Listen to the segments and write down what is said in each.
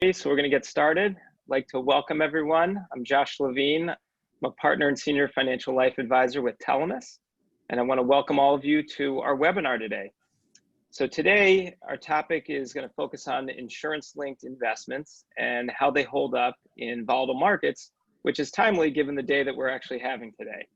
So we're going to get started. I'd like to welcome everyone. I'm Josh Levine. I'm a partner and senior financial life advisor with Telemus, and I want to welcome all of you to our webinar today. So today, our topic is going to focus on insurance-linked investments and how they hold up in volatile markets, which is timely given the day that we're actually having today.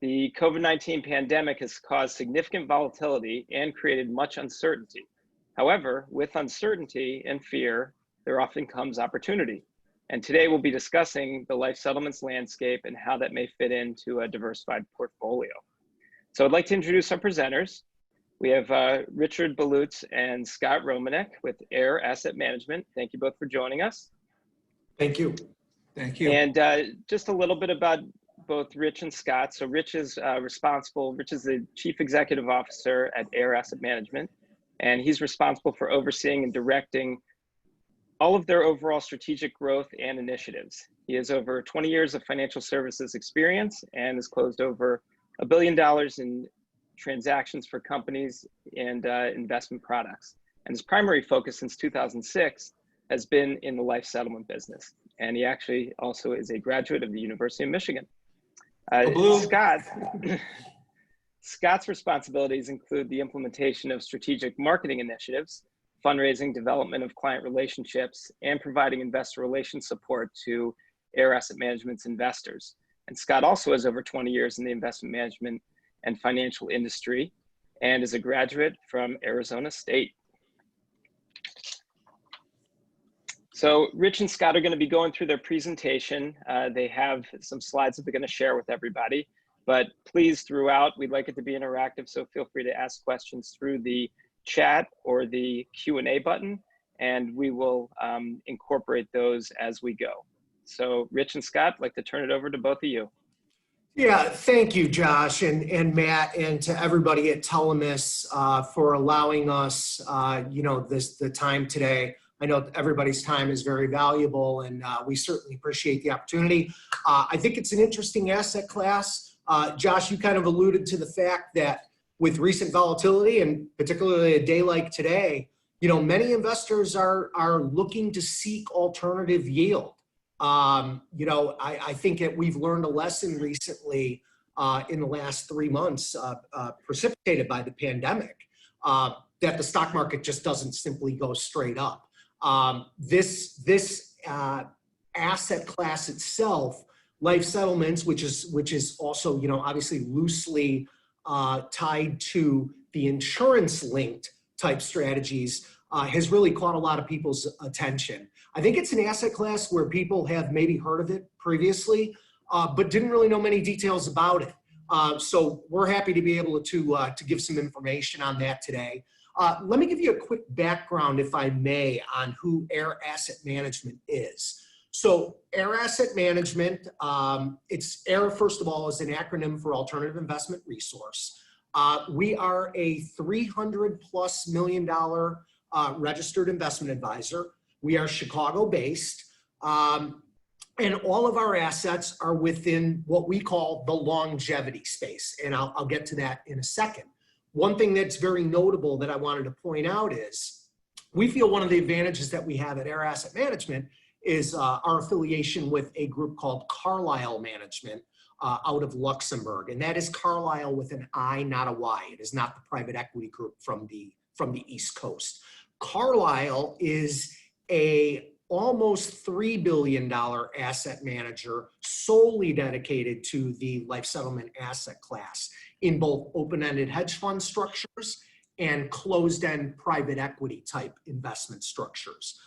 The COVID-19 pandemic has caused significant volatility and created much uncertainty. However, with uncertainty and fear, there often comes opportunity. And today we'll be discussing the life settlements landscape and how that may fit into a diversified portfolio. So I'd like to introduce our presenters. We have Richard Volutes and Scott Romanick with Air Asset Management. Thank you both for joining us. Thank you. Thank you. And just a little bit about both Rich and Scott. So Rich is Rich is the Chief Executive Officer at Air Asset Management, and he's responsible for overseeing and directing all of their overall strategic growth and initiatives. He has over 20 years of financial services experience and has closed over $1 billion in transactions for companies and investment products. And his primary focus since 2006 has been in the life settlement business. And he actually also is a graduate of the University of Michigan. Scott's responsibilities include the implementation of strategic marketing initiatives, fundraising, development of client relationships, and providing investor relations support to Air Asset Management's investors. And Scott also has over 20 years in the investment management and financial industry and is a graduate from Arizona State. So Rich and Scott are going to be going through their presentation. They have some slides that they're going to share with everybody, but please throughout, we'd like it to be interactive. So feel free to ask questions through the chat or the Q&A button, and we will incorporate those as we go. So Rich and Scott, I'd like to turn it over to both of you. Yeah, thank you, Josh and Matt, and to everybody at Telemus for allowing us, the time today. I know everybody's time is very valuable, and we certainly appreciate the opportunity. I think it's an interesting asset class. Josh, you kind of alluded to the fact that with recent volatility, and particularly a day like today, many investors are looking to seek alternative yield. I think that we've learned a lesson recently in the last 3 months precipitated by the pandemic that the stock market just doesn't simply go straight up. This asset class itself, life settlements, which is also obviously loosely tied to the insurance-linked type strategies, has really caught a lot of people's attention. I think it's an asset class where people have maybe heard of it previously, but didn't really know many details about it. So we're happy to be able to give some information on that today. Let me give you a quick background, if I may, on who Air Asset Management is. So Air Asset Management, it's AIR, first of all, is an acronym for Alternative Investment Resource. We are a $300+ million registered investment advisor. We are Chicago-based, and all of our assets are within what we call the longevity space, and I'll get to that in a second. One thing that's very notable that I wanted to point out is we feel one of the advantages that we have at Air Asset Management is our affiliation with a group called Carlyle Management out of Luxembourg. And that is Carlyle with an I, not a Y. It is not the private equity group from the East Coast. Carlyle is a almost $3 billion asset manager solely dedicated to the life settlement asset class in both open-ended hedge fund structures and closed-end private equity type investment structures.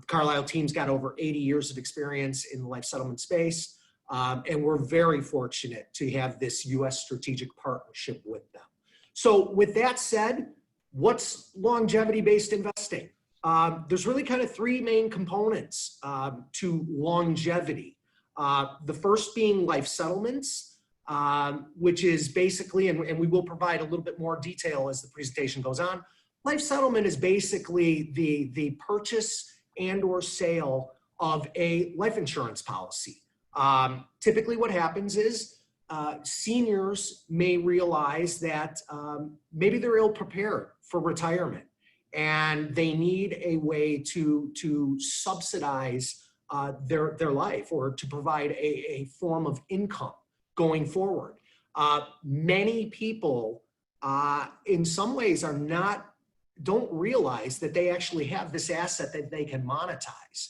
Carlyle team's got over 80 years of experience in the life settlement space, and we're very fortunate to have this U.S. strategic partnership with them. So with that said, what's longevity-based investing? There's really kind of 3 main components to longevity. The first being life settlements, which is basically, and we will provide a little bit more detail as the presentation goes on. Life settlement is basically the purchase and or sale of a life insurance policy. Typically what happens is seniors may realize that maybe they're ill prepared for retirement and they need a way to subsidize their life, or to provide a form of income going forward. Many people, in some ways, don't realize that they actually have this asset that they can monetize.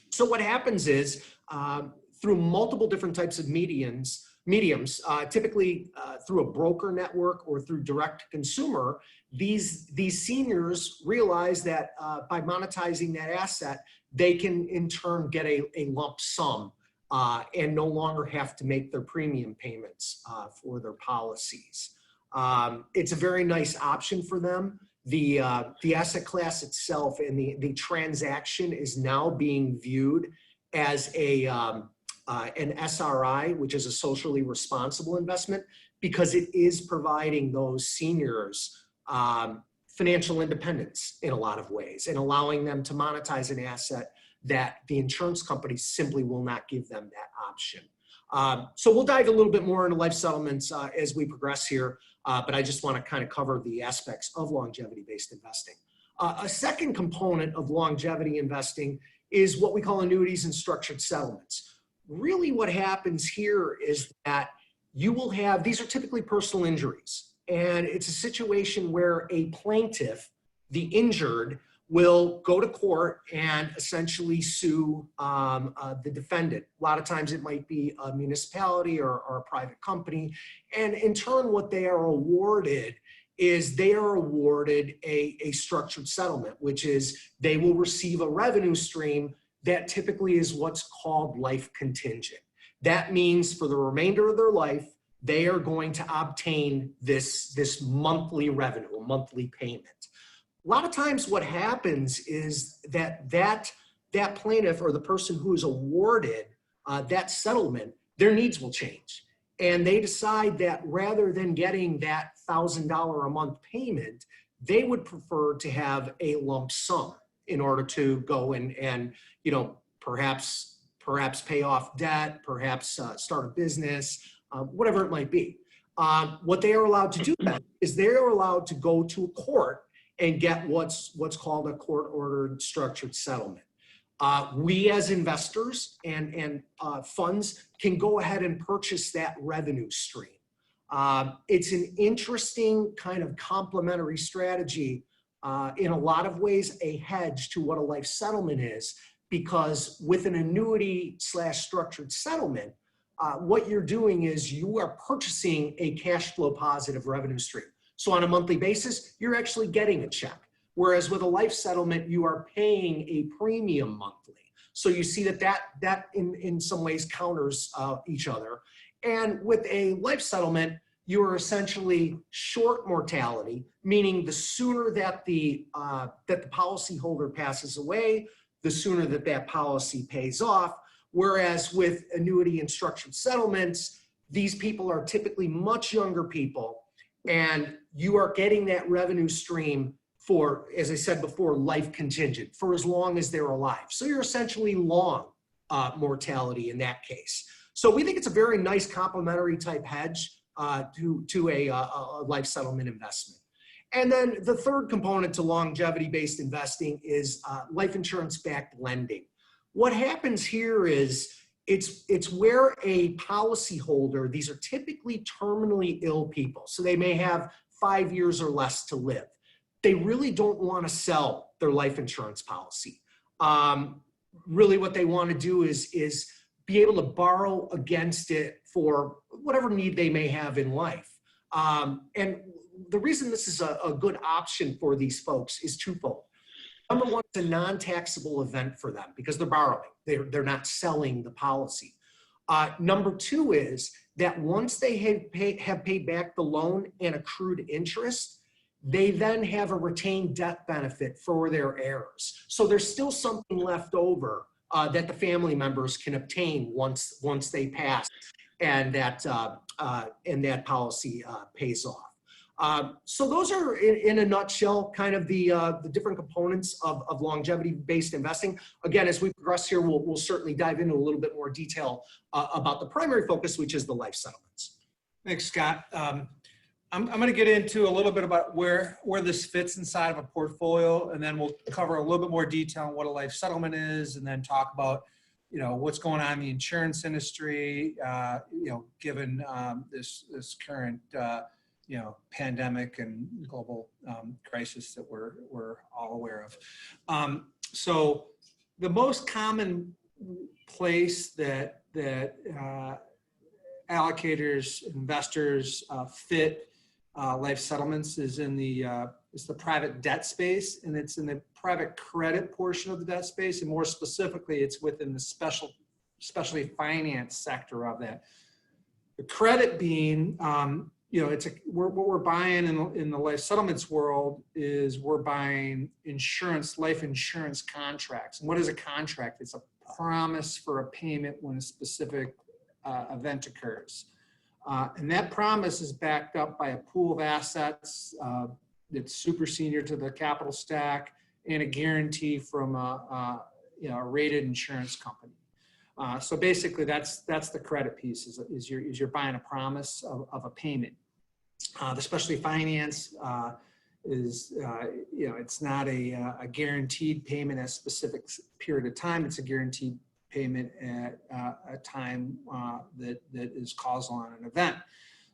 So what happens is, through multiple different types of mediums, typically through a broker network or through direct to consumer, these seniors realize that by monetizing that asset, they can in turn get a lump sum and no longer have to make their premium payments for their policies. It's a very nice option for them. The asset class itself and the transaction is now being viewed as an SRI, which is a socially responsible investment, because it is providing those seniors financial independence in a lot of ways, and allowing them to monetize an asset that the insurance companies simply will not give them that option. So we'll dive a little bit more into life settlements as we progress here, but I just want to kind of cover the aspects of longevity-based investing. A second component of longevity investing is what we call annuities and structured settlements. Really what happens here is that you will have, these are typically personal injuries, and it's a situation where a plaintiff, the injured, will go to court and essentially sue the defendant. A lot of times it might be a municipality or a private company. And in turn, what they are awarded is they are awarded a structured settlement, which is they will receive a revenue stream that typically is what's called life contingent. That means for the remainder of their life, they are going to obtain this monthly revenue, a monthly payment. A lot of times what happens is that plaintiff, or the person who is awarded that settlement, their needs will change. And they decide that rather than getting that $1,000 a month payment, they would prefer to have a lump sum in order to go and perhaps pay off debt, perhaps start a business, whatever it might be. What they are allowed to do then is they are allowed to go to a court and get what's called a court-ordered structured settlement. We as investors and funds can go ahead and purchase that revenue stream. It's an interesting kind of complementary strategy, in a lot of ways a hedge to what a life settlement is, because with an annuity / structured settlement, what you're doing is you are purchasing a cash flow positive revenue stream. So on a monthly basis, you're actually getting a check. Whereas with a life settlement, you are paying a premium monthly. So you see that in some ways counters each other. And with a life settlement, you are essentially short mortality, meaning the sooner that the policyholder passes away, the sooner that policy pays off. Whereas with annuity and structured settlements, these people are typically much younger people, and you are getting that revenue stream for, as I said before, life contingent, for as long as they're alive. So you're essentially long mortality in that case. So we think it's a very nice complementary type hedge to a life settlement investment. And then the third component to longevity-based investing is life insurance-backed lending. What happens here is it's where a policyholder, these are typically terminally ill people, so they may have 5 years or less to live. They really don't want to sell their life insurance policy. Really what they want to do is be able to borrow against it for whatever need they may have in life. And the reason this is a good option for these folks is twofold. Number one, it's a non-taxable event for them because they're borrowing. They're not selling the policy. Number two is that once they have paid back the loan and accrued interest, they then have a retained death benefit for their heirs. So there's still something left over that the family members can obtain once they pass and that policy pays off. So those are, in a nutshell, kind of the different components of longevity-based investing. Again, as we progress here, we'll certainly dive into a little bit more detail about the primary focus, which is the life settlements. Thanks, Scott. I'm going to get into a little bit about where this fits inside of a portfolio, and then we'll cover a little bit more detail on what a life settlement is, and then talk about, what's going on in the insurance industry, given this current, pandemic and global crisis that we're all aware of. So the most common place that allocators, investors fit life settlements is in the private debt space, and it's in the private credit portion of the debt space, and more specifically, it's within the specialty finance sector of that. The credit being, what we're buying in the life settlements world is we're buying life insurance contracts. And what is a contract? It's a promise for a payment when a specific event occurs. And that promise is backed up by a pool of assets that's super senior to the capital stack and a guarantee from a rated insurance company. So basically, that's the credit piece. Is you're buying a promise of a payment. The specialty finance is it's not a guaranteed payment at a specific period of time. It's a guaranteed payment at a time that is causal on an event.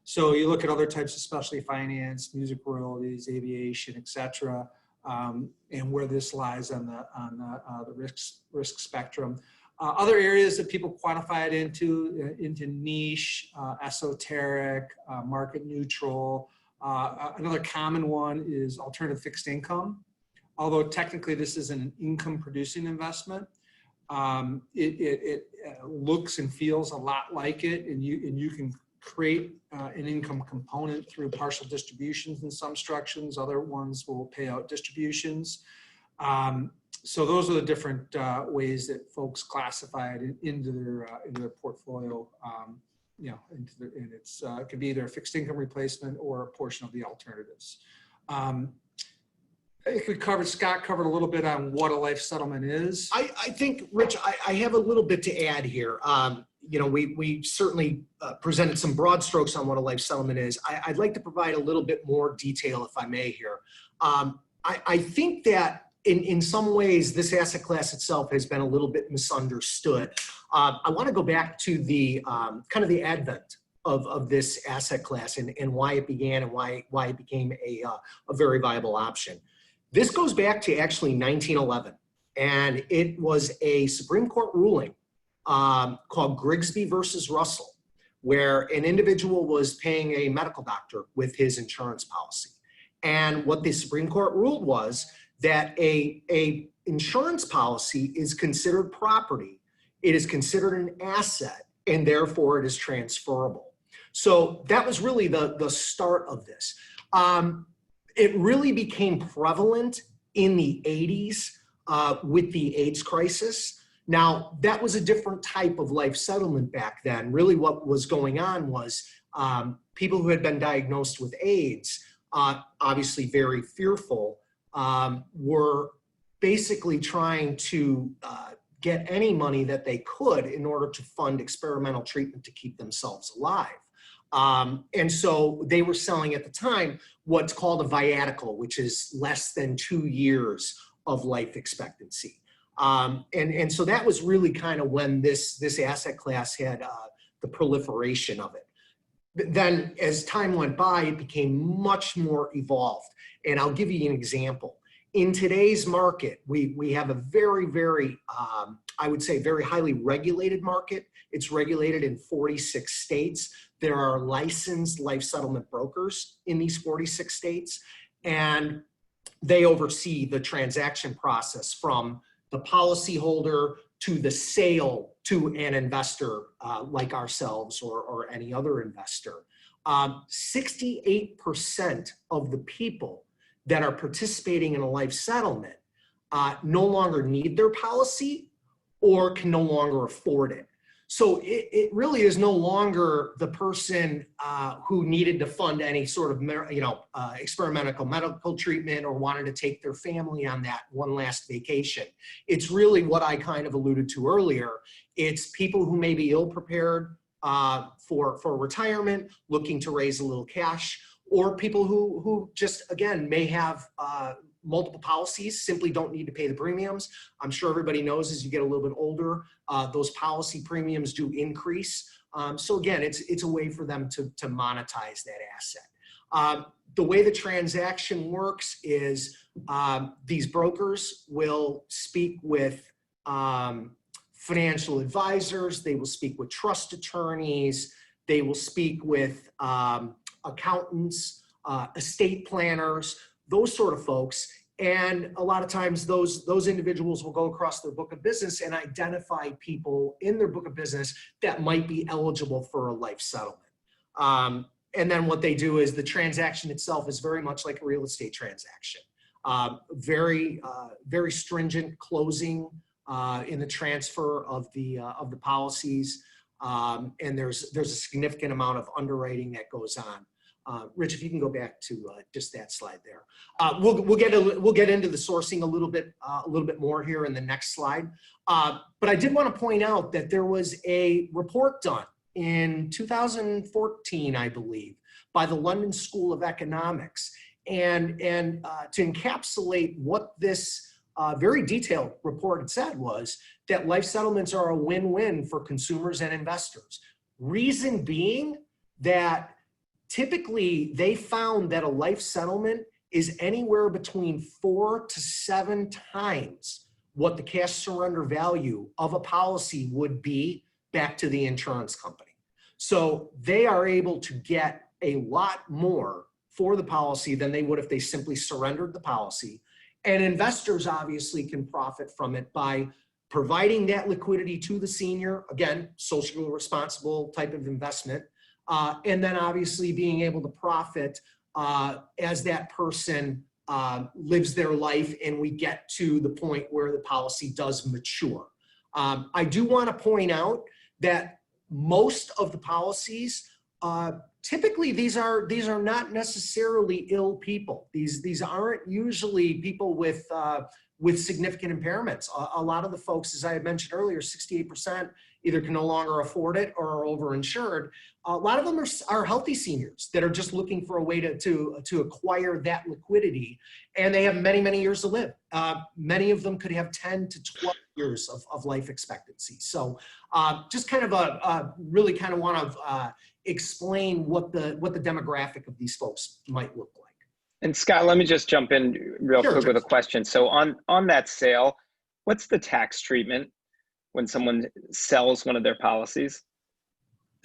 So you look at other types of specialty finance, music royalties, aviation, etc., and where this lies on the risk spectrum. Other areas that people quantify it into niche, esoteric, market neutral. Another common one is alternative fixed income. Although technically this is an income producing investment, it looks and feels a lot like it, and you can create an income component through partial distributions in some structures. Other ones will pay out distributions. So those are the different ways that folks classify it into their portfolio. It could be either a fixed income replacement or a portion of the alternatives. I think Scott covered a little bit on what a life settlement is. I think, Rich, I have a little bit to add here. We certainly presented some broad strokes on what a life settlement is. I'd like to provide a little bit more detail, if I may, here. I think that in some ways, this asset class itself has been a little bit misunderstood. I want to go back to the kind of the advent of this asset class and why it began and why it became a very viable option. This goes back to actually 1911, and it was a Supreme Court ruling called Grigsby versus Russell, where an individual was paying a medical doctor with his insurance policy. And what the Supreme Court ruled was that a insurance policy is considered property, it is considered an asset, and therefore it is transferable. So that was really the start of this. It really became prevalent in the 80s with the AIDS crisis. Now, that was a different type of life settlement back then. Really what was going on was people who had been diagnosed with AIDS, obviously very fearful, were basically trying to get any money that they could in order to fund experimental treatment to keep themselves alive. And so they were selling at the time what's called a viatical, which is less than 2 years of life expectancy. And so that was really kind of when this asset class had the proliferation of it. Then as time went by, it became much more evolved. And I'll give you an example. In today's market, we have a very, very, I would say, very highly regulated market. It's regulated in 46 states. There are licensed life settlement brokers in these 46 states, and they oversee the transaction process from the policyholder to the sale to an investor like ourselves or any other investor. 68% of the people that are participating in a life settlement no longer need their policy or can no longer afford it. So it really is no longer the person who needed to fund any sort of experimental medical treatment or wanted to take their family on that one last vacation. It's really what I kind of alluded to earlier. It's people who may be ill prepared for retirement, looking to raise a little cash, or people who just, again, may have multiple policies, simply don't need to pay the premiums. I'm sure everybody knows as you get a little bit older, those policy premiums do increase. So again, it's a way for them to monetize that asset. The way the transaction works is these brokers will speak with financial advisors, they will speak with trust attorneys, they will speak with accountants, estate planners, those sort of folks. And a lot of times those individuals will go across their book of business and identify people in their book of business that might be eligible for a life settlement. And then what they do is the transaction itself is very much like a real estate transaction. Very stringent closing in the transfer of the policies. And there's a significant amount of underwriting that goes on. Rich, if you can go back to just that slide there. We'll get into the sourcing a little bit more here in the next slide. But I did want to point out that there was a report done in 2014, I believe, by the London School of Economics, and to encapsulate what this very detailed report had said was that life settlements are a win-win for consumers and investors. Reason being that typically they found that a life settlement is anywhere between 4 to 7 times what the cash surrender value of a policy would be back to the insurance company. So they are able to get a lot more for the policy than they would if they simply surrendered the policy. And investors obviously can profit from it by providing that liquidity to the senior, again, socially responsible type of investment, and then obviously being able to profit as that person lives their life and we get to the point where the policy does mature. I do want to point out that most of the policies, typically these are not necessarily ill people. These aren't usually people with significant impairments. A lot of the folks, as I had mentioned earlier, 68% either can no longer afford it or are overinsured. A lot of them are healthy seniors that are just looking for a way to acquire that liquidity, and they have many, many years to live. Many of them could have 10 to 12 years of life expectancy. So just kind of really kind of want to explain what the demographic of these folks might look like. And Scott, let me just jump in real quick with a question. So on that sale, what's the tax treatment when someone sells one of their policies?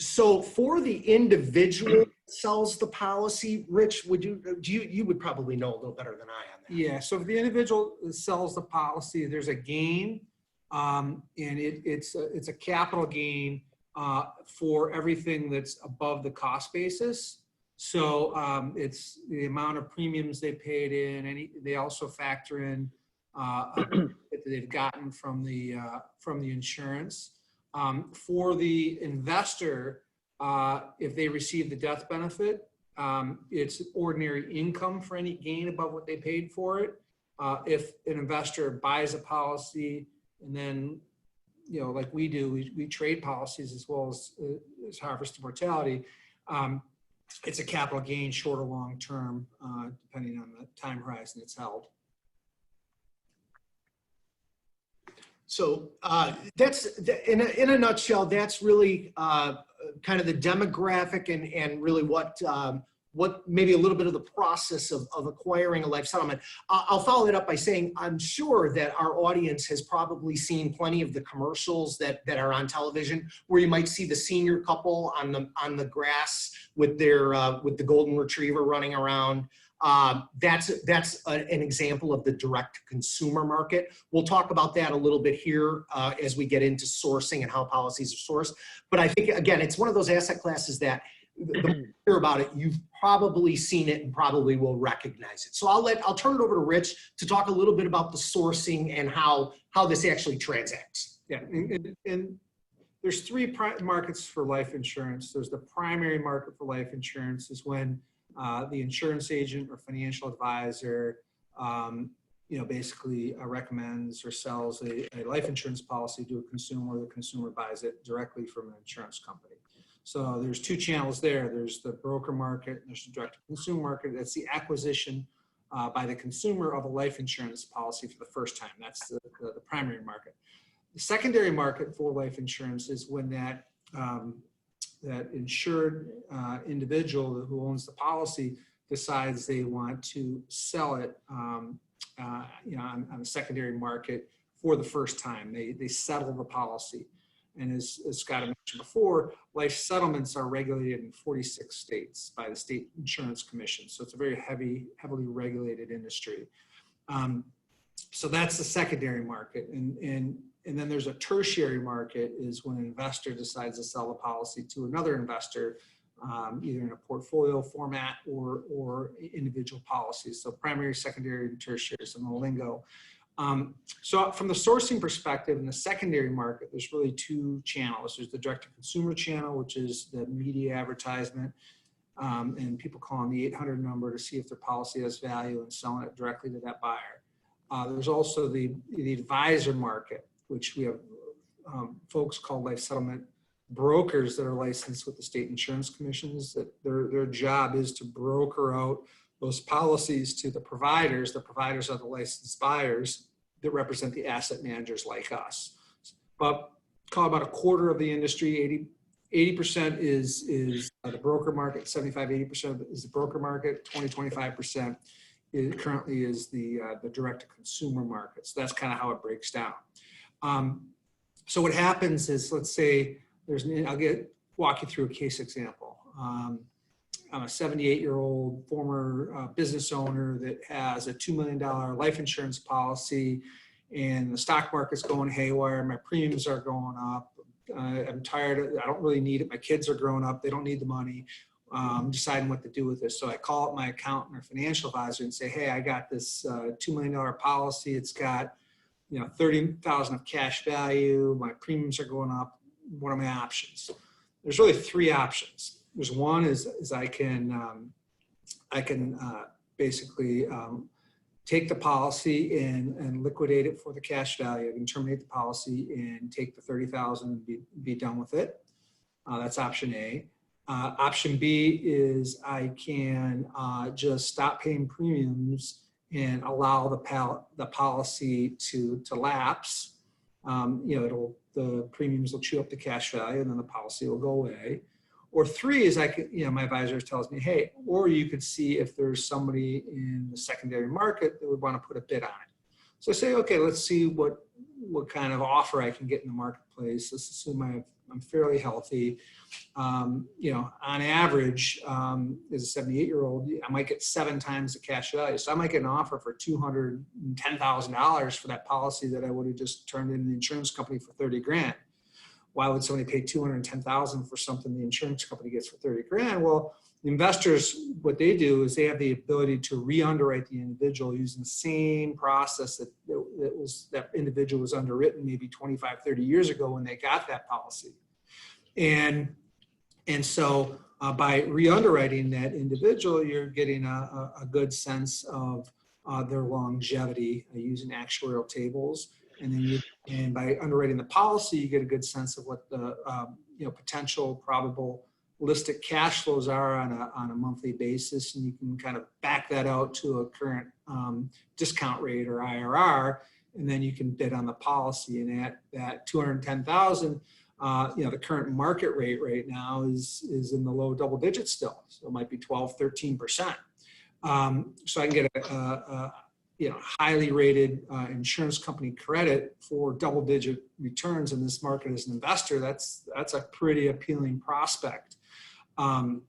So for the individual sells the policy, Rich, you would probably know a little better than I on that. Yeah, so if the individual sells the policy, there's a gain, and it's a capital gain for everything that's above the cost basis. So it's the amount of premiums they paid in. They also factor in that they've gotten from the insurance. For the investor, if they receive the death benefit, it's ordinary income for any gain above what they paid for it. If an investor buys a policy and then, like we do, we trade policies as well as harvest mortality. It's a capital gain, short or long term, depending on the time horizon it's held. So that's in a nutshell. That's really kind of the demographic and really what maybe a little bit of the process of acquiring a life settlement. I'll follow it up by saying I'm sure that our audience has probably seen plenty of the commercials that are on television where you might see the senior couple on the grass with the golden retriever running around. That's an example of the direct consumer market. We'll talk about that a little bit here as we get into sourcing and how policies are sourced. But I think, again, it's one of those asset classes that the more you hear about it, you've probably seen it and probably will recognize it. So I'll turn it over to Rich to talk a little bit about the sourcing and how this actually transacts. Yeah, and there's 3 markets for life insurance. There's the primary market for life insurance is when the insurance agent or financial advisor, basically recommends or sells a life insurance policy to a consumer. The consumer buys it directly from an insurance company. So there's two channels there. There's the broker market, and there's the direct-to-consumer market. That's the acquisition by the consumer of a life insurance policy for the first time. That's the primary market. The secondary market for life insurance is when that insured individual who owns the policy decides they want to sell it on the secondary market for the first time. They settle the policy. And as Scott mentioned before, life settlements are regulated in 46 states by the state insurance commission. So it's a very heavily regulated industry. So that's the secondary market. And then there's a tertiary market, is when an investor decides to sell a policy to another investor, either in a portfolio format or individual policies. So primary, secondary, and tertiary, some of the lingo. So from the sourcing perspective, in the secondary market, there's really two channels. There's the direct-to-consumer channel, which is the media advertisement, and people calling the 800 number to see if their policy has value and selling it directly to that buyer. There's also the advisor market, which we have folks called life settlement brokers that are licensed with the state insurance commissions, that their job is to broker out those policies to the providers. The providers are the licensed buyers that represent the asset managers like us. But call about a quarter of the industry, 80% is the broker market, 75-80% is the broker market, 20-25% currently is the direct-to-consumer market. So that's kind of how it breaks down. So what happens is, let's say I'll walk you through a case example. I'm a 78-year-old former business owner that has a $2 million life insurance policy, and the stock market's going haywire. My premiums are going up. I'm tired. I don't really need it. My kids are growing up. They don't need the money. I'm deciding what to do with this. So I call up my accountant or financial advisor and say, hey, I got this $2 million policy. It's got $30,000 of cash value. My premiums are going up. What are my options? There's really three options. There's one is I can basically take the policy and liquidate it for the cash value. I can terminate the policy and take the $30,000 and be done with it. That's option A. Option B is I can just stop paying premiums and allow the policy to lapse. The premiums will chew up the cash value, and then the policy will go away. Or three is my advisor tells me, hey, or you could see if there's somebody in the secondary market that would want to put a bid on it. So I say, okay, let's see what kind of offer I can get in the marketplace. Let's assume I'm fairly healthy. On average, as a 78-year-old, I might get 7 times the cash value. So I might get an offer for $210,000 for that policy that I would have just turned in the insurance company for 30 grand. Why would somebody pay $210,000 for something the insurance company gets for 30 grand? Well, the investors, what they do is they have the ability to re-underwrite the individual using the same process that individual was underwritten maybe 25, 30 years ago when they got that policy. And so by re-underwriting that individual, you're getting a good sense of their longevity using actuarial tables. And by underwriting the policy, you get a good sense of what the potential probabilistic cash flows are on a monthly basis, and you can kind of back that out to a current discount rate or IRR, and then you can bid on the policy. And at that $210,000, the current market rate right now is in the low double digits still, so it might be 12-13%. So I can get a highly rated insurance company credit for double-digit returns in this market as an investor. That's a pretty appealing prospect. And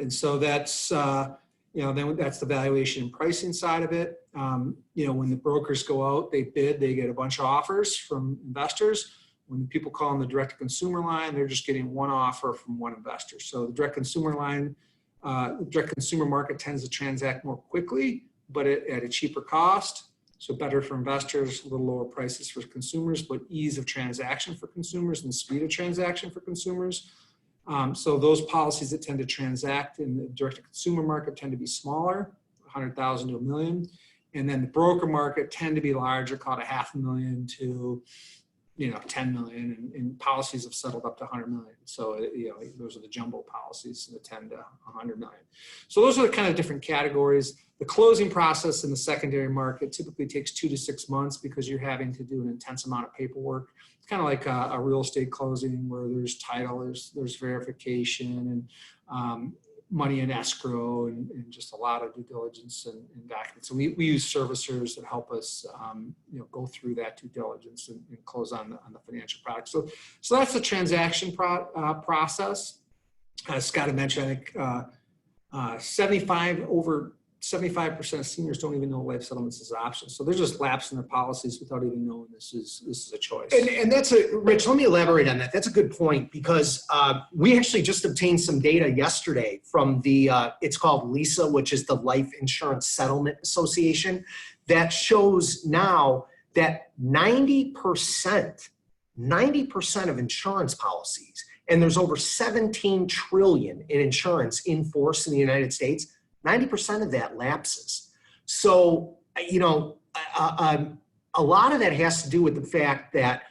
so that's then that's the valuation and pricing side of it. When the brokers go out, they bid, they get a bunch of offers from investors. When people call on the direct-to-consumer line, they're just getting one offer from one investor. So the direct-consumer line, the direct-consumer market tends to transact more quickly, but at a cheaper cost. So better for investors, a little lower prices for consumers, but ease of transaction for consumers and speed of transaction for consumers. So those policies that tend to transact in the direct-to-consumer market tend to be smaller, 100,000 to $1 million. And then the broker market tend to be larger, called $500,000 to 10 million, and policies have settled up to 100 million. So, those are the jumbo policies, the 10 to 100 million. So those are the kind of different categories. The closing process in the secondary market typically takes 2 to 6 months because you're having to do an intense amount of paperwork. It's kind of like a real estate closing where there's title, there's verification, and money in escrow, and just a lot of due diligence and documents. So we use servicers that help us, go through that due diligence and close on the financial product. So that's the transaction process. As Scott had mentioned, I think over 75% of seniors don't even know life settlements is an option. So they're just lapsing their policies without even knowing this is a choice. And that's Rich, let me elaborate on that. That's a good point because we actually just obtained some data yesterday from it's called LISA, which is the Life Insurance Settlement Association, that shows now that 90% of insurance policies, and there's over 17 trillion in insurance in force in the United States, 90% of that lapses. So, a lot of that has to do with the fact that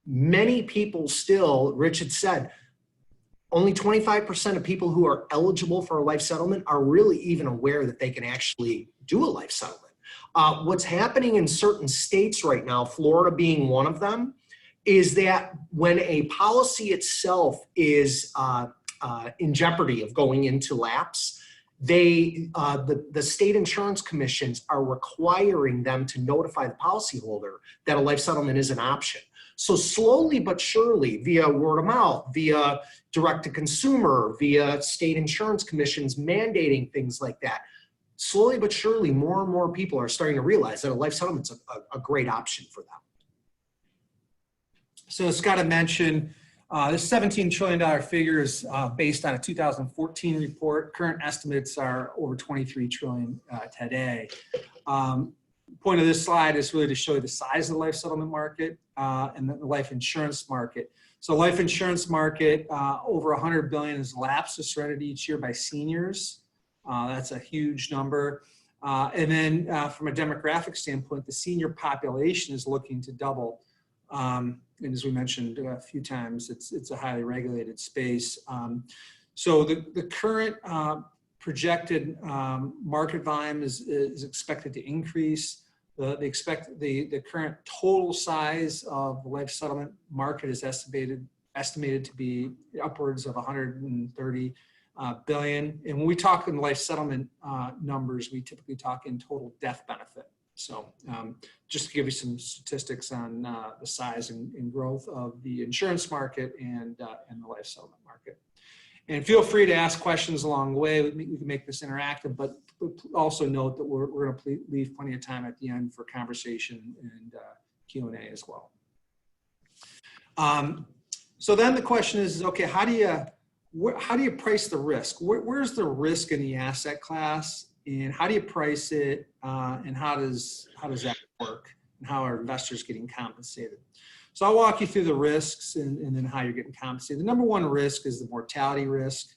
many people still, Rich had said, only 25% of people who are eligible for a life settlement are really even aware that they can actually do a life settlement. What's happening in certain states right now, Florida being one of them, is that when a policy itself is in jeopardy of going into lapse, the state insurance commissions are requiring them to notify the policyholder that a life settlement is an option. So slowly but surely, via word of mouth, via direct to consumer, via state insurance commissions mandating things like that, slowly but surely, more and more people are starting to realize that a life settlement's a great option for them. So as Scott had mentioned, this $17 trillion figure is based on a 2014 report. Current estimates are over 23 trillion today. Point of this slide is really to show you the size of the life settlement market and the life insurance market. So life insurance market, over 100 billion is lapsed or surrendered each year by seniors. That's a huge number. And then from a demographic standpoint, the senior population is looking to double. And as we mentioned a few times, it's a highly regulated space. So the current projected market volume is expected to increase. The current total size of the life settlement market is estimated to be upwards of 130 billion. And when we talk in life settlement numbers, we typically talk in total death benefit. So just to give you some statistics on the size and growth of the insurance market and the life settlement market. And feel free to ask questions along the way. We can make this interactive, but also note that we're going to leave plenty of time at the end for conversation and Q&A as well. So then the question is, okay, how do you price the risk? Where's the risk in the asset class? And how do you price it, and how does that work, and how are investors getting compensated? So I'll walk you through the risks and then how you're getting compensated. The number one risk is the mortality risk,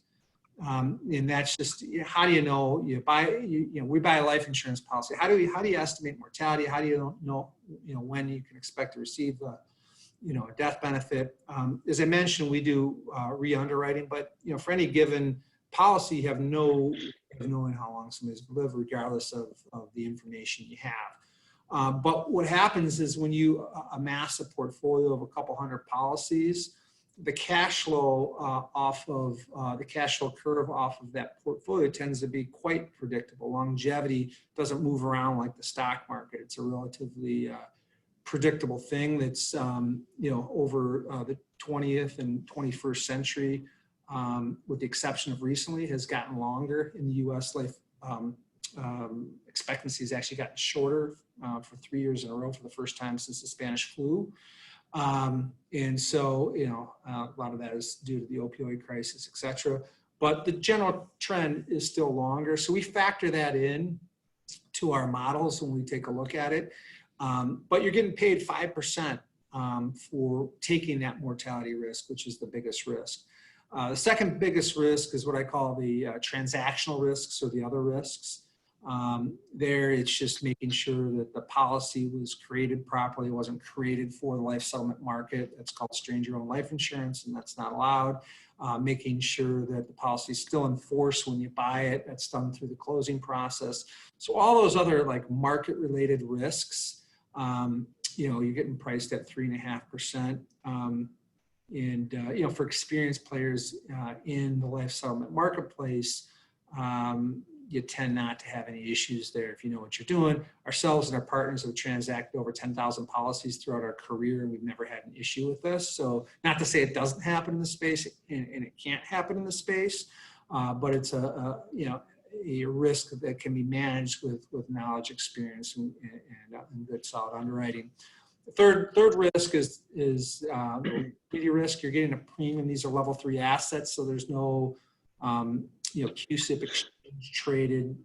and that's just, how do you know? We buy a life insurance policy. How do you estimate mortality? How do you know when you can expect to receive a death benefit? As I mentioned, we do re-underwriting, but for any given policy, you have no knowing how long somebody's going to live, regardless of the information you have. But what happens is when you amass a portfolio of a couple hundred policies, the cash flow the cash flow curve off of that portfolio tends to be quite predictable. Longevity doesn't move around like the stock market. It's a relatively predictable thing that's over the 20th and 21st century. With the exception of recently, has gotten longer in the U.S. Life expectancy has actually gotten shorter for 3 years in a row for the first time since the Spanish flu. And so, a lot of that is due to the opioid crisis, et cetera. But the general trend is still longer. So we factor that in to our models when we take a look at it. But you're getting paid 5% for taking that mortality risk, which is the biggest risk. The second biggest risk is what I call the transactional risks, or the other risks. There, it's just making sure that the policy was created properly. It wasn't created for the life settlement market. It's called stranger-owned life insurance, and that's not allowed. Making sure that the policy is still in force when you buy it. That's done through the closing process. So all those other like market-related risks, you're getting priced at 3.5%. For experienced players in the life settlement marketplace, you tend not to have any issues there if you know what you're doing. Ourselves and our partners have transacted over 10,000 policies throughout our career, and we've never had an issue with this. So not to say it doesn't happen in the space, and it can't happen in the space, but it's a risk that can be managed with knowledge, experience, and good solid underwriting. The third risk is liquidity risk. You're getting a premium. These are level 3 assets, so there's no QSIP exchange traded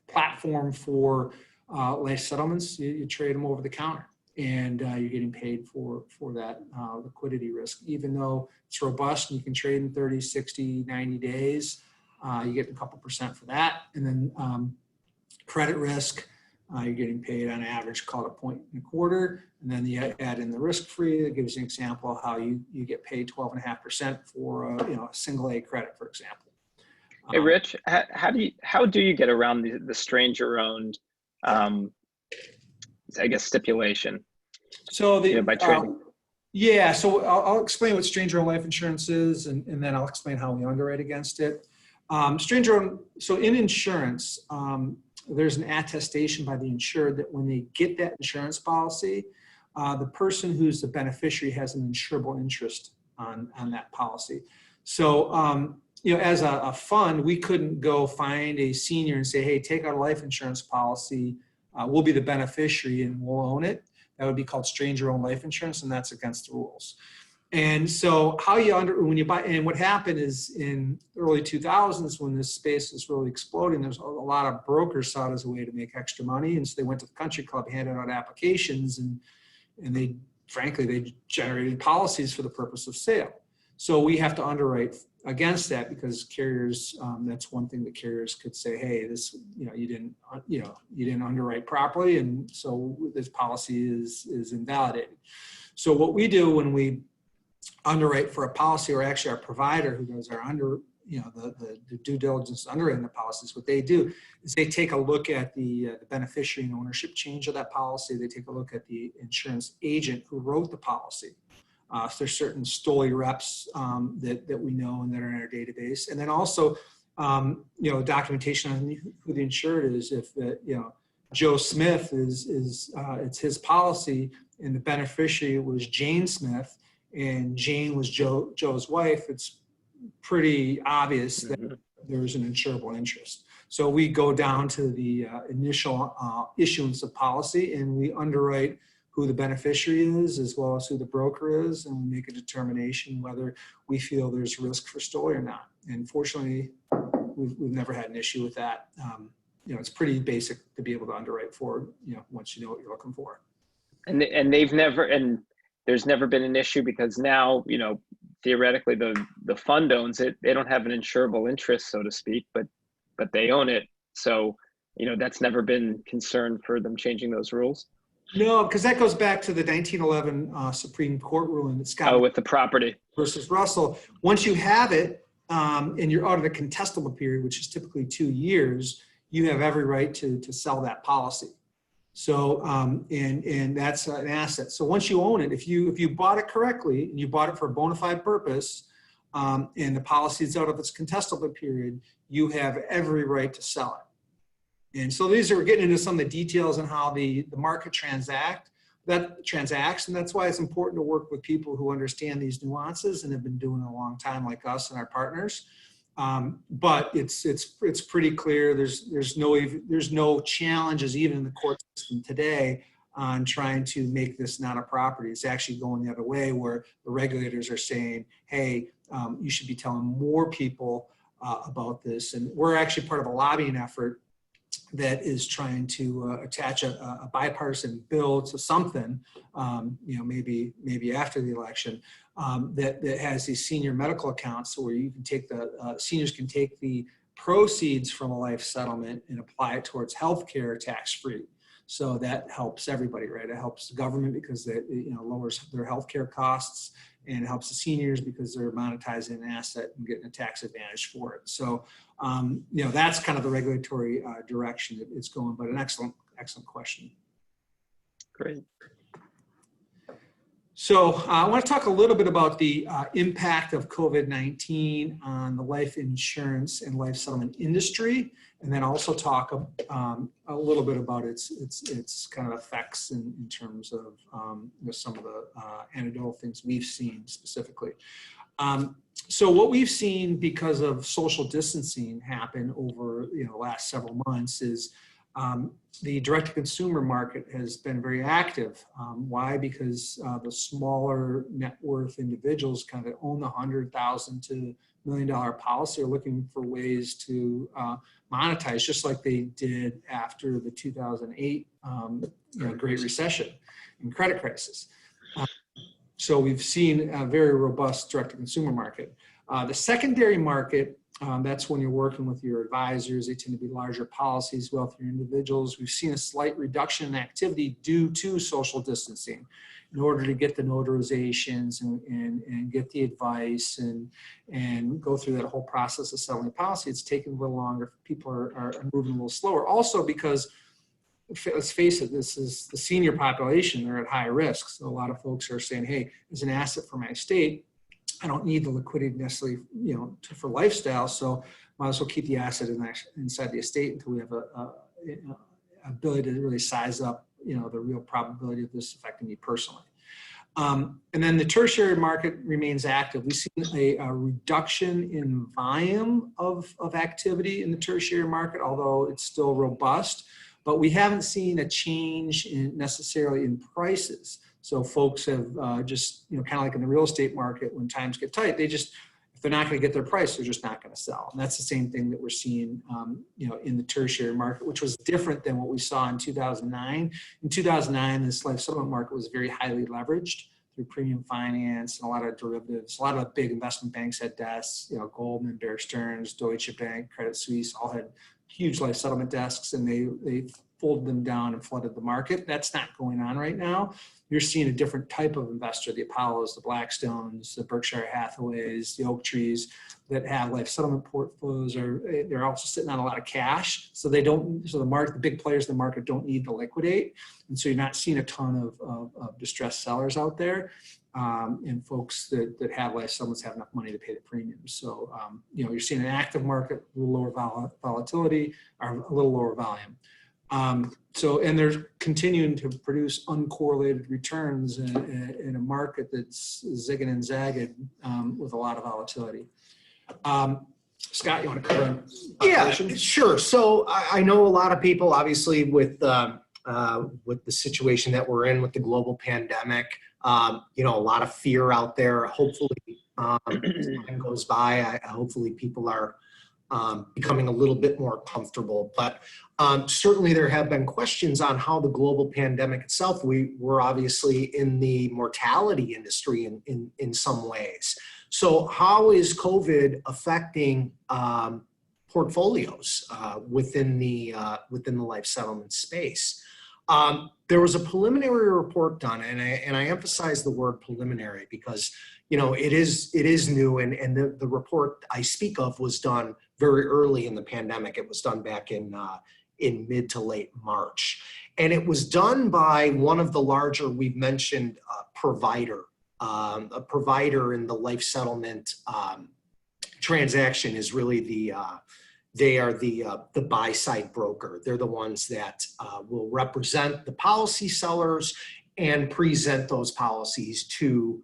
platform for life settlements. You trade them over the counter, and you're getting paid for that liquidity risk. Even though it's robust and you can trade in 30, 60, 90 days, you get a couple percent for that. And then credit risk, you're getting paid on average, call it 1.25%. And then you add in the risk-free. That gives you an example of how you get paid 12.5% for a single A credit, for example. Hey, Rich, how do you get around the stranger-owned, stipulation? So by trading. So I'll explain what stranger-owned life insurance is, and then I'll explain how we underwrite against it. Stranger-owned. So in insurance, there's an attestation by the insured that when they get that insurance policy, the person who's the beneficiary has an insurable interest on that policy. So, as a fund, we couldn't go find a senior and say, hey, take out a life insurance policy. We'll be the beneficiary and we'll own it. That would be called stranger-owned life insurance, and that's against the rules. And so when you buy, and what happened is in the early 2000s, when this space was really exploding, there's a lot of brokers saw it as a way to make extra money. And so they went to the country club, handed out applications, and they generated policies for the purpose of sale. So we have to underwrite against that, because carriers, that's one thing that carriers could say, hey, this, you didn't underwrite properly, and so this policy is invalidated. So what we do when we underwrite for a policy, or actually our provider who does our the due diligence underwriting the policies, what they do is they take a look at the beneficiary and ownership change of that policy. They take a look at the insurance agent who wrote the policy. So there's certain STOLI reps that we know and that are in our database, and then also documentation on who the insured is. If Joe Smith is it's his policy, and the beneficiary was Jane Smith, and Jane was Joe's wife, it's pretty obvious that there's an insurable interest. So we go down to the initial issuance of policy, and we underwrite who the beneficiary is as well as who the broker is, and we make a determination whether we feel there's risk for STOLI or not. And fortunately, we've never had an issue with that. It's pretty basic to be able to underwrite for, once you know what you're looking for. And there's never been an issue, because now, theoretically the fund owns it. They don't have an insurable interest, so to speak, but they own it. So, that's never been concern for them changing those rules. No, because that goes back to the 1911 Supreme Court ruling that Scott with the property versus Russell. Once you have it and you're out of the contestable period, which is typically 2 years, you have every right to sell that policy. So and that's an asset. So once you own it, if you bought it correctly and you bought it for a bona fide purpose, and the policy is out of its contestable period, you have every right to sell it. And so we're getting into some of the details on how the market transacts, and that's why it's important to work with people who understand these nuances and have been doing it a long time, like us and our partners. But it's pretty clear. There's no challenges even in the court system today on trying to make this not a property. It's actually going the other way, where the regulators are saying, hey, you should be telling more people about this. And we're actually part of a lobbying effort that is trying to attach a bipartisan bill to something, maybe after the election, that has these senior medical accounts, where you can take seniors can take the proceeds from a life settlement and apply it towards healthcare tax-free. So that helps everybody, right? It helps the government because it lowers their healthcare costs, and it helps the seniors because they're monetizing an asset and getting a tax advantage for it. So, that's kind of the regulatory direction it's going, but an excellent question. Great. So I want to talk a little bit about the impact of COVID-19 on the life insurance and life settlement industry, and then also talk a little bit about its kind of effects in terms of some of the anecdotal things we've seen specifically. So what we've seen because of social distancing happen over the last several months is the direct-to-consumer market has been very active. Why? Because the smaller net worth individuals kind of own the $100,000 to $1 million policy are looking for ways to monetize, just like they did after the 2008 Great Recession and credit crisis. So we've seen a very robust direct-to-consumer market. The secondary market, that's when you're working with your advisors. They tend to be larger policies, wealthier individuals. We've seen a slight reduction in activity due to social distancing in order to get the notarizations and get the advice and go through that whole process of selling a policy. It's taken a little longer. People are moving a little slower. Also because, let's face it, this is the senior population. They're at high risk. So a lot of folks are saying, hey, as an asset for my estate, I don't need the liquidity necessarily, for lifestyle. So might as well keep the asset inside the estate until we have a ability to really size up, the real probability of this affecting me personally. And then the tertiary market remains active. We've seen a reduction in volume of activity in the tertiary market, although it's still robust. But we haven't seen a change necessarily in prices. So folks have just, kind of like in the real estate market, when times get tight, if they're not going to get their price, they're just not going to sell. And that's the same thing that we're seeing, in the tertiary market, which was different than what we saw in 2009. In 2009, this life settlement market was very highly leveraged through premium finance and a lot of derivatives. A lot of the big investment banks had desks, Goldman, Bear Stearns, Deutsche Bank, Credit Suisse, all had huge life settlement desks, and they folded them down and flooded the market. That's not going on right now. You're seeing a different type of investor, the Apollos, the Blackstones, the Berkshire Hathaways, the Oak Trees that have life settlement portfolios. They're also sitting on a lot of cash. So the big players in the market don't need to liquidate. And so you're not seeing a ton of distressed sellers out there. And folks that have life settlements have enough money to pay the premiums. So, you're seeing an active market, a little lower volatility, or a little lower volume. And they're continuing to produce uncorrelated returns in a market that's zigging and zagging with a lot of volatility. Scott, you want to cover? Yeah, sure. So I know a lot of people, obviously, with the situation that we're in with the global pandemic, a lot of fear out there. Hopefully, as time goes by, hopefully people are becoming a little bit more comfortable. But certainly there have been questions on how the global pandemic itself, we're obviously in the mortality industry in some ways. So how is COVID affecting portfolios within the life settlement space? There was a preliminary report done, and I emphasize the word preliminary because it is new, and the report I speak of was done very early in the pandemic. It was done back in mid to late March, and it was done by one of the larger, we've mentioned, provider, a provider in the life settlement transaction is really they are the buy side broker. They're the ones that will represent the policy sellers and present those policies to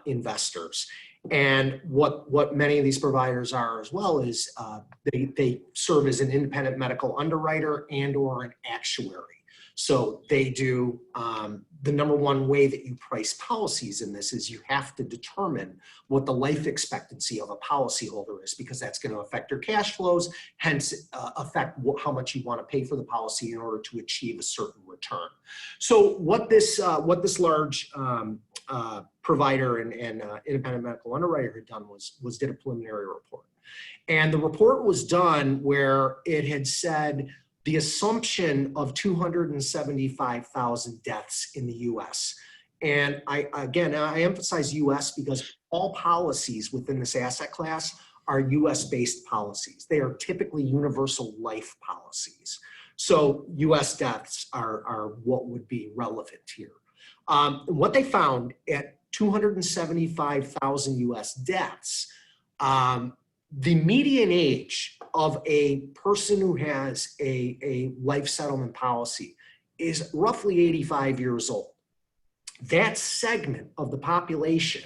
investors. And what many of these providers are as well is they serve as an independent medical underwriter and or an actuary. So they do the number one way that you price policies in this is you have to determine what the life expectancy of a policyholder is, because that's going to affect your cash flows, hence affect how much you want to pay for the policy in order to achieve a certain return. So what this large provider and independent medical underwriter had done was did a preliminary report. And the report was done where it had said the assumption of 275,000 deaths in the US. And I emphasize US because all policies within this asset class are US-based policies. They are typically universal life policies. So US deaths are what would be relevant here. What they found at 275,000 US deaths, the median age of a person who has a life settlement policy is roughly 85 years old. That segment of the population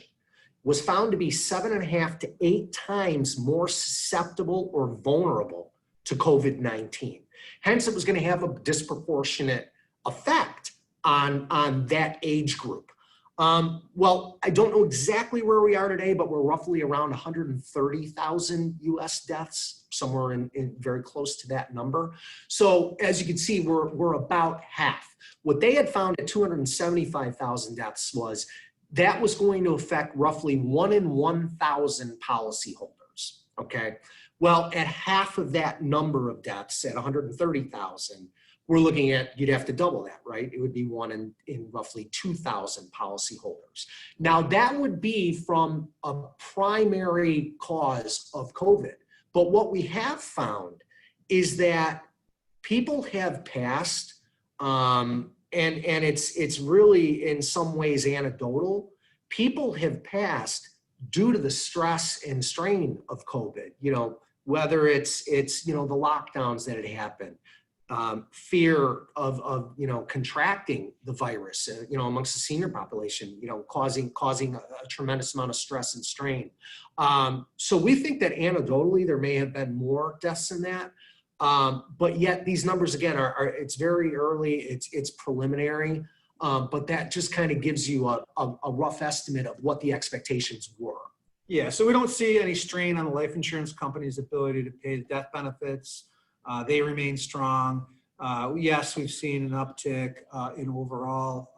was found to be 7.5 to 8 times more susceptible or vulnerable to COVID-19. Hence, it was going to have a disproportionate effect on that age group. Well, I don't know exactly where we are today, but we're roughly around 130,000 US deaths, somewhere in very close to that number. So as you can see, we're about half. What they had found at 275,000 deaths was that was going to affect roughly 1 in 1,000 policyholders, okay? Well, at half of that number of deaths, at 130,000, we're looking at, you'd have to double that, right? It would be 1 in roughly 2,000 policyholders. Now, that would be from a primary cause of COVID. But what we have found is that people have passed, and it's really in some ways anecdotal. People have passed due to the stress and strain of COVID, whether it's the lockdowns that had happened, fear of contracting the virus, amongst the senior population, causing a tremendous amount of stress and strain. So we think that anecdotally there may have been more deaths than that, but yet these numbers again it's very early, it's preliminary, but that just kind of gives you a rough estimate of what the expectations were. Yeah, so we don't see any strain on the life insurance company's ability to pay the death benefits. They remain strong. Yes, we've seen an uptick in overall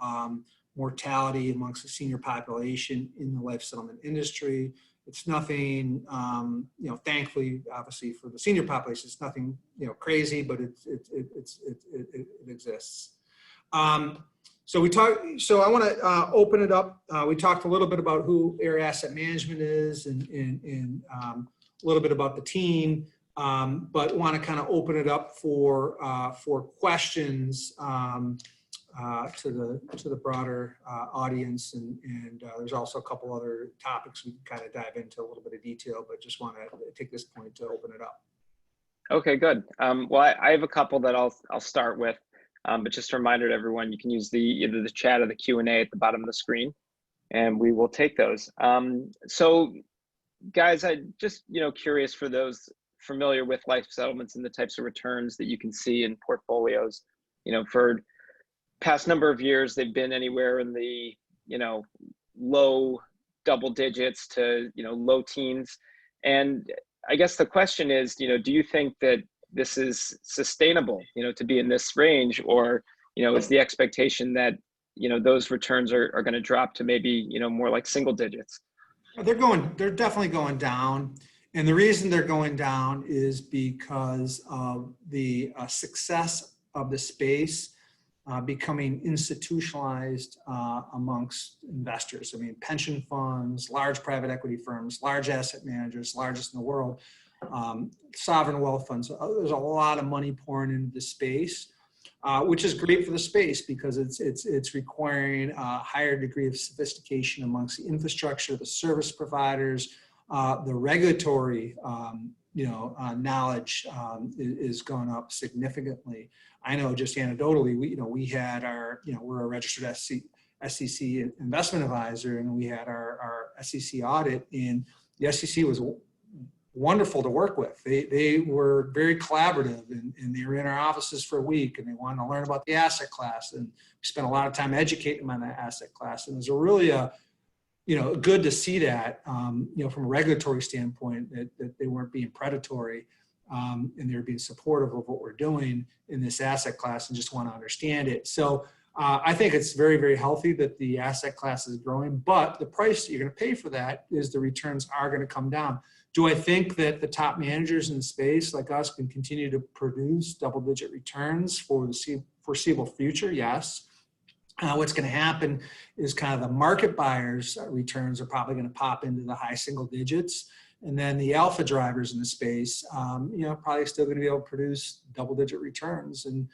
mortality amongst the senior population in the life settlement industry. It's nothing, thankfully, obviously for the senior population, it's nothing, crazy, but it exists. So I want to open it up. We talked a little bit about who Air Asset Management is and a little bit about the team. But want to kind of open it up for questions to the broader audience, and there's also a couple other topics we can kind of dive into a little bit of detail, but just want to take this point to open it up. Okay, good. Well, I have a couple that I'll start with, but just a reminder to everyone, you can use either the chat or the Q&A at the bottom of the screen, and we will take those. So, guys, I just curious for those familiar with life settlements and the types of returns that you can see in portfolios, for past number of years, they've been anywhere in the, low double digits to, low teens. And I guess the question is, do you think that this is sustainable, to be in this range, or, is the expectation that, those returns are going to drop to maybe, more like single digits? They're definitely going down. And the reason they're going down is because of the success of the space becoming institutionalized amongst investors. I mean, pension funds, large private equity firms, large asset managers, largest in the world, sovereign wealth funds. There's a lot of money pouring into the space, which is great for the space because it's requiring a higher degree of sophistication amongst the infrastructure, the service providers. The regulatory, knowledge is gone up significantly. I know just anecdotally, we had we're a registered SEC investment advisor, and we had our SEC audit, and the SEC was wonderful to work with. They were very collaborative, and they were in our offices for a week, and they wanted to learn about the asset class, and we spent a lot of time educating them on that asset class. And it was really good to see that, from a regulatory standpoint, that they weren't being predatory, and they were being supportive of what we're doing in this asset class and just want to understand it. So I think it's very, very healthy that the asset class is growing, but the price that you're going to pay for that is the returns are going to come down. Do I think that the top managers in the space like us can continue to produce double-digit returns for the foreseeable future? Yes. What's going to happen is kind of the market buyers' returns are probably going to pop into the high single digits. And then the alpha drivers in the space, probably still going to be able to produce double-digit returns. And,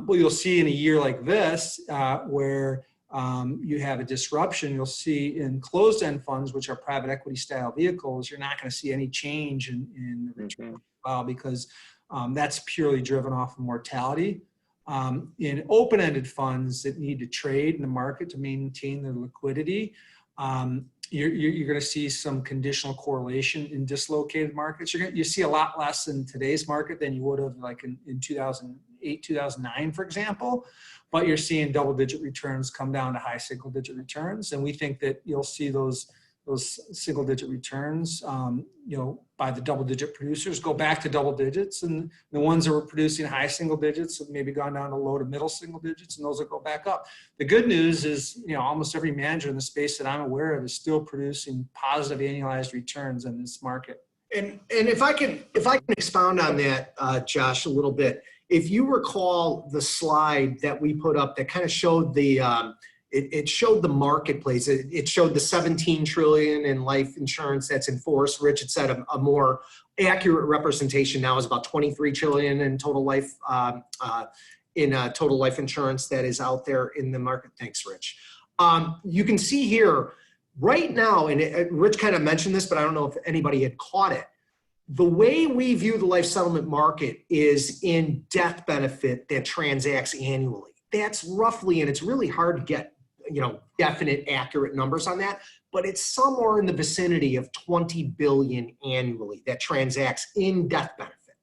what you'll see in a year like this, where you have a disruption, you'll see in closed-end funds, which are private equity style vehicles, you're not going to see any change in the return because that's purely driven off of mortality. In open-ended funds that need to trade in the market to maintain their liquidity, you're going to see some conditional correlation in dislocated markets. You see a lot less in today's market than you would have like in 2008, 2009, for example. But you're seeing double-digit returns come down to high single-digit returns, and we think that you'll see those single-digit returns, by the double-digit producers go back to double digits, and the ones that were producing high single digits have maybe gone down to low to middle single digits, and those will go back up. The good news is, almost every manager in the space that I'm aware of is still producing positive annualized returns in this market. And if I can expound on that, Josh, a little bit. If you recall the slide that we put up that kind of showed it showed the marketplace. It showed the 17 trillion in life insurance that's in force. Rich had said a more accurate representation now is about 23 trillion in total life total life insurance that is out there in the market. Thanks, Rich. You can see here right now, and Rich kind of mentioned this, but I don't know if anybody had caught it. The way we view the life settlement market is in death benefit that transacts annually. That's roughly, and it's really hard to get definite, accurate numbers on that, but it's somewhere in the vicinity of 20 billion annually that transacts in death benefit.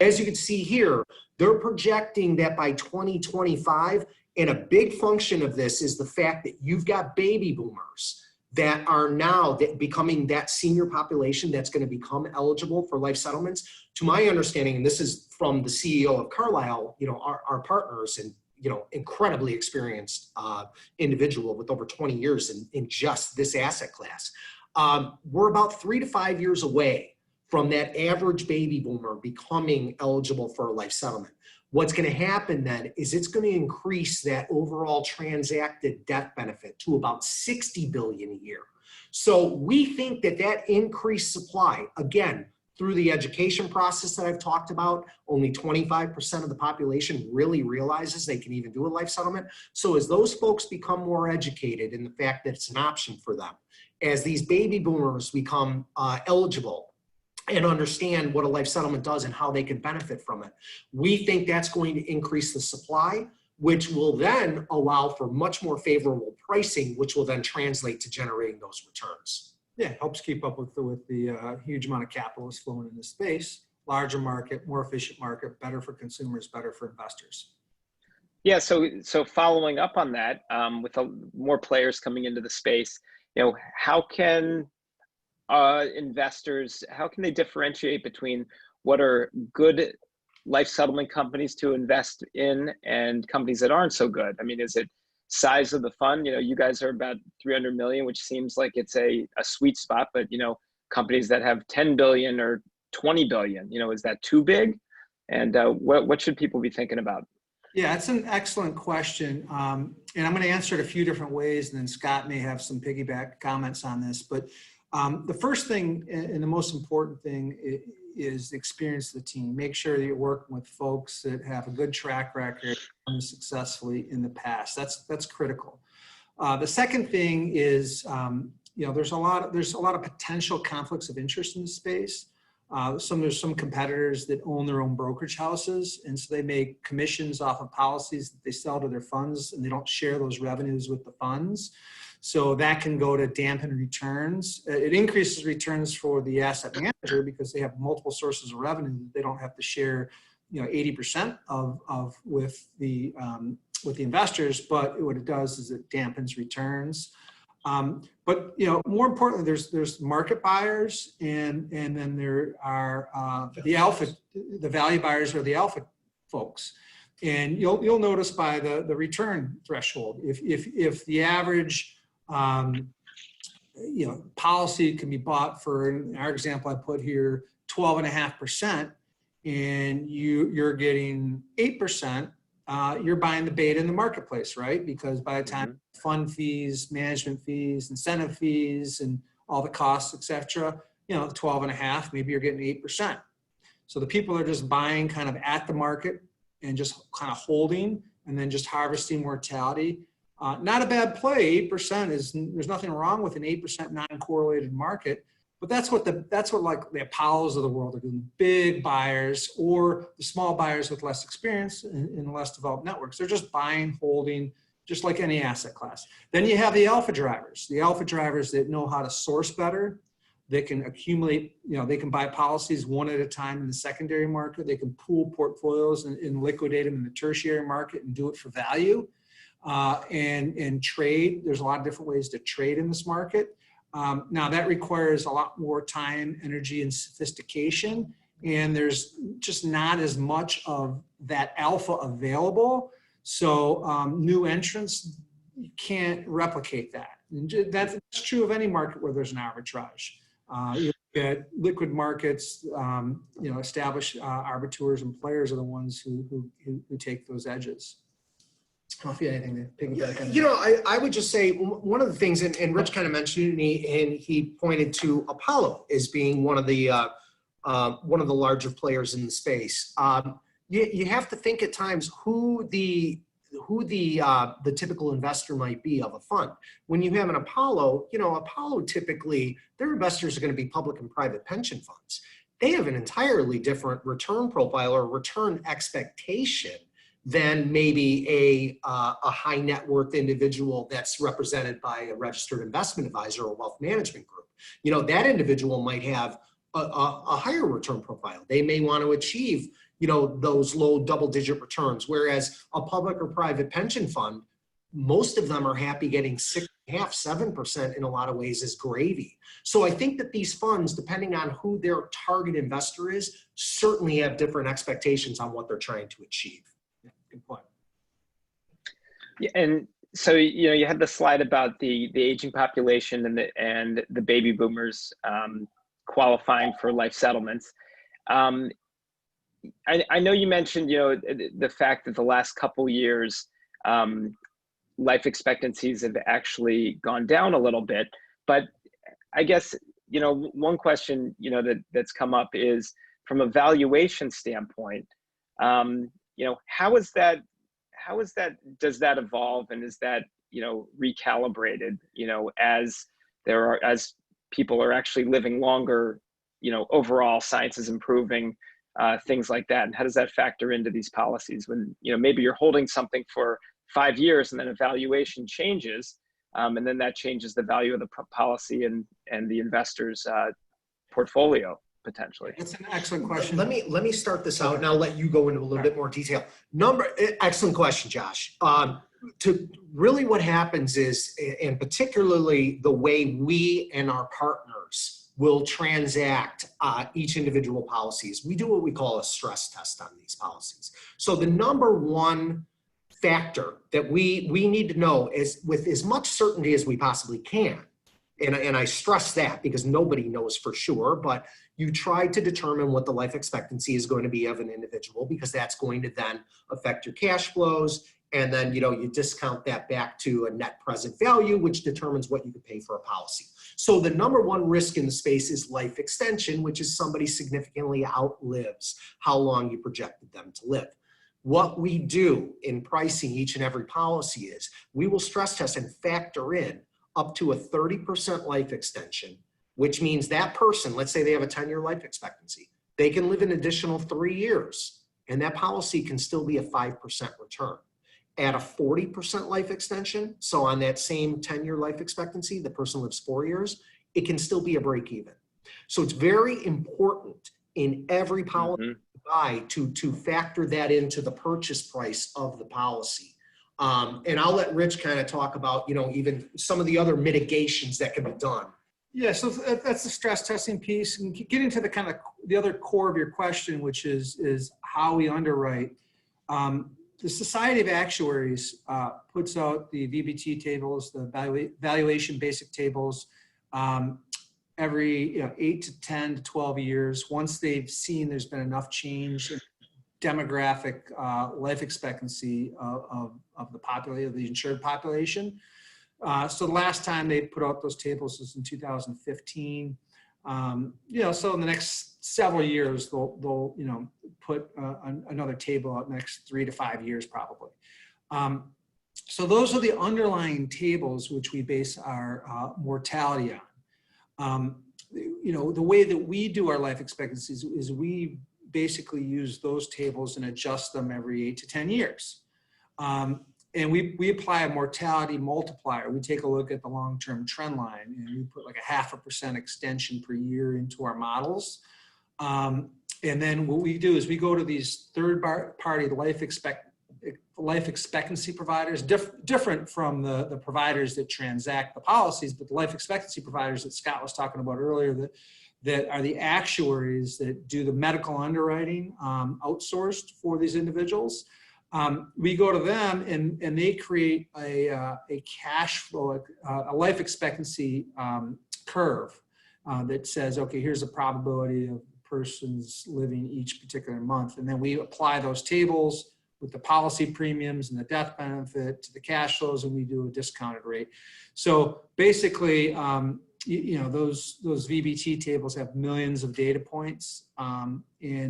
As you can see here, they're projecting that by 2025, and a big function of this is the fact that you've got baby boomers that are now becoming that senior population that's going to become eligible for life settlements. To my understanding, and this is from the CEO of Carlisle, our partners, and incredibly experienced individual with over 20 years in just this asset class. We're about 3 to 5 years away from that average baby boomer becoming eligible for a life settlement. What's going to happen then is it's going to increase that overall transacted death benefit to about 60 billion a year. So we think that increased supply, again, through the education process that I've talked about, only 25% of the population really realizes they can even do a life settlement. So as those folks become more educated in the fact that it's an option for them, as these baby boomers become eligible and understand what a life settlement does and how they can benefit from it, we think that's going to increase the supply, which will then allow for much more favorable pricing, which will then translate to generating those returns. Yeah, it helps keep up with the huge amount of capital that's flowing in this space. Larger market, more efficient market, better for consumers, better for investors. Yeah, so following up on that, with more players coming into the space, how can investors, how can they differentiate between what are good life settlement companies to invest in and companies that aren't so good? I mean, is it size of the fund? You guys are about 300 million, which seems like it's a sweet spot, but companies that have 10 billion or 20 billion, is that too big? And what should people be thinking about? Yeah, it's an excellent question. And I'm going to answer it a few different ways, and then Scott may have some piggyback comments on this. But the first thing and the most important thing is the experience of the team. Make sure that you're working with folks that have a good track record and successfully in the past. That's critical. The second thing is, there's a lot of potential conflicts of interest in the space. There's some competitors that own their own brokerage houses, and so they make commissions off of policies that they sell to their funds, and they don't share those revenues with the funds. So that can go to dampen returns. It increases returns for the asset manager because they have multiple sources of revenue that they don't have to share, 80% of with the investors. But what it does is it dampens returns. But more importantly, there's market buyers, and then there are the value buyers are the alpha folks. And you'll notice by the return threshold, if the average policy can be bought for, in our example I put here, 12.5%, and you're getting 8%, you're buying the beta in the marketplace, right? Because by the time fund fees, management fees, incentive fees, and all the costs, et cetera, 12.5, maybe you're getting 8%. So the people are just buying kind of at the market and just kind of holding and then just harvesting mortality. Not a bad play. 8% is, there's nothing wrong with an 8% non-correlated market, but that's what like the Apollos of the world are doing. Big buyers or the small buyers with less experience in less developed networks. They're just buying, holding, just like any asset class. Then you have the alpha drivers that know how to source better. They can accumulate, they can buy policies one at a time in the secondary market. They can pool portfolios and liquidate them in the tertiary market and do it for value. And trade. There's a lot of different ways to trade in this market. Now that requires a lot more time, energy, and sophistication. And there's just not as much of that alpha available. So new entrants, you can't replicate that. And that's true of any market where there's an arbitrage. You get liquid markets, established arbiters and players are the ones who take those edges. I don't know if you have anything to piggyback on. I would just say one of the things, and Rich kind of mentioned it, and he pointed to Apollo as being one of the larger players in the space. You have to think at times who the typical investor might be of a fund. When you have an Apollo, Apollo typically, their investors are going to be public and private pension funds. They have an entirely different return profile or return expectation than maybe a high net worth individual that's represented by a registered investment advisor or wealth management group. That individual might have a higher return profile. They may want to achieve those low double-digit returns, whereas a public or private pension fund, most of them are happy getting 6.5%, 7% in a lot of ways is gravy. So I think that these funds, depending on who their target investor is, certainly have different expectations on what they're trying to achieve. Yeah, good point. Yeah, and so you had the slide about the aging population and the baby boomers qualifying for life settlements. I know you mentioned, the fact that the last couple years, life expectancies have actually gone down a little bit, but I guess, one question, that's come up is from a valuation standpoint, does that evolve, and is that, recalibrated, as people are actually living longer, overall science is improving, things like that. And how does that factor into these policies when, maybe you're holding something for 5 years and then a valuation changes, and then that changes the value of the policy and the investor's portfolio potentially? That's an excellent question. Let me start this out and I'll let you go into a little bit more detail. Excellent question, Josh. Really what happens is, and particularly the way we and our partners will transact each individual policies, we do what we call a stress test on these policies. So the number one factor that we need to know is, with as much certainty as we possibly can, and I stress that because nobody knows for sure, but you try to determine what the life expectancy is going to be of an individual, because that's going to then affect your cash flows. And then, you discount that back to a net present value, which determines what you could pay for a policy. So the number one risk in the space is life extension, which is somebody significantly outlives how long you projected them to live. What we do in pricing each and every policy is we will stress test and factor in up to a 30% life extension, which means that person, let's say they have a 10-year life expectancy, they can live an additional 3 years, and that policy can still be a 5% return. At a 40% life extension, so on that same 10-year life expectancy, the person lives 4 years, it can still be a break even. So it's very important in every policy you buy to factor that into the purchase price of the policy. And I'll let Rich kind of talk about, even some of the other mitigations that can be done. Yeah, so that's the stress testing piece. And getting to the kind of the other core of your question, which is how we underwrite. The Society of Actuaries puts out the VBT tables, the valuation basic tables, every 8 to 10 to 12 years, once they've seen there's been enough change in demographic life expectancy of the population, of the insured population. So the last time they put out those tables was in 2015. So in the next several years, they'll put another table out next 3 to 5 years probably. So those are the underlying tables which we base our mortality on. The way that we do our life expectancies is we basically use those tables and adjust them every 8 to 10 years. And we apply a mortality multiplier. We take a look at the long-term trend line and we put like a 0.5% extension per year into our models. And then what we do is we go to these third-party life expectancy providers, different from the providers that transact the policies, but the life expectancy providers that Scott was talking about earlier that are the actuaries that do the medical underwriting outsourced for these individuals. We go to them and they create a cash flow, a life expectancy curve that says, okay, here's the probability of persons living each particular month. And then we apply those tables with the policy premiums and the death benefit to the cash flows, and we do a discounted rate. So basically, those VBT tables have millions of data points, and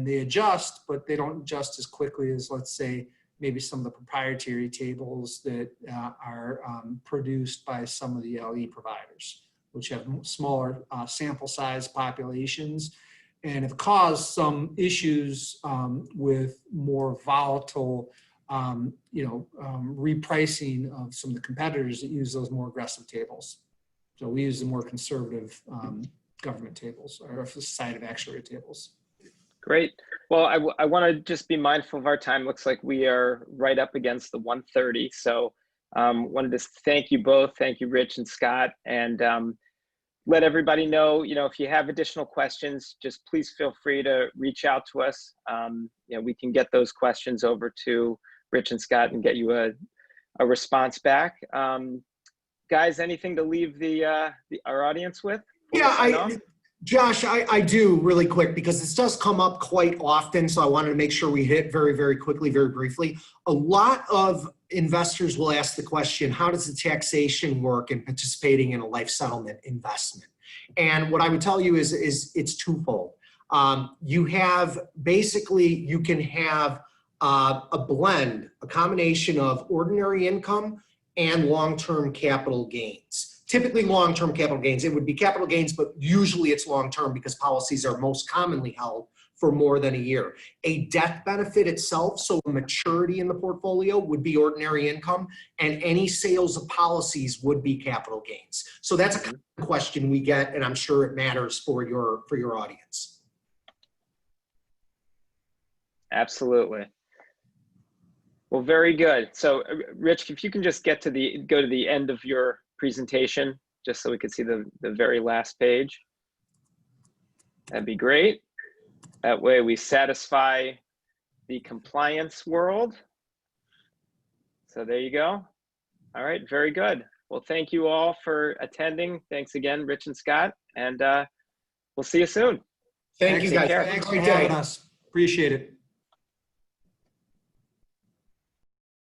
they adjust, but they don't adjust as quickly as, let's say, maybe some of the proprietary tables that are produced by some of the LE providers, which have smaller sample size populations and have caused some issues with more volatile, repricing of some of the competitors that use those more aggressive tables. So we use the more conservative government tables or Society of Actuary tables. Great. Well, I want to just be mindful of our time. Looks like we are right up against the 1:30. So wanted to thank you both. Thank you, Rich and Scott. And let everybody know, if you have additional questions, just please feel free to reach out to us. We can get those questions over to Rich and Scott and get you a response back. Guys, anything to leave our audience with? Yeah, Josh, I do really quick because this does come up quite often. So I wanted to make sure we hit very, very quickly, very briefly. A lot of investors will ask the question, how does the taxation work in participating in a life settlement investment? And what I would tell you is it's twofold. You can have a blend, a combination of ordinary income and long-term capital gains. Typically long-term capital gains. It would be capital gains, but usually it's long-term because policies are most commonly held for more than a year. A death benefit itself, so maturity in the portfolio, would be ordinary income, and any sales of policies would be capital gains. So that's a question we get, and I'm sure it matters for your audience. Absolutely. Well, very good. So Rich, if you can just go to the end of your presentation, just so we could see the very last page. That'd be great. That way we satisfy the compliance world. So there you go. All right, very good. Well, thank you all for attending. Thanks again, Rich and Scott, and we'll see you soon. Thank you, guys. Thanks for having us. Appreciate it.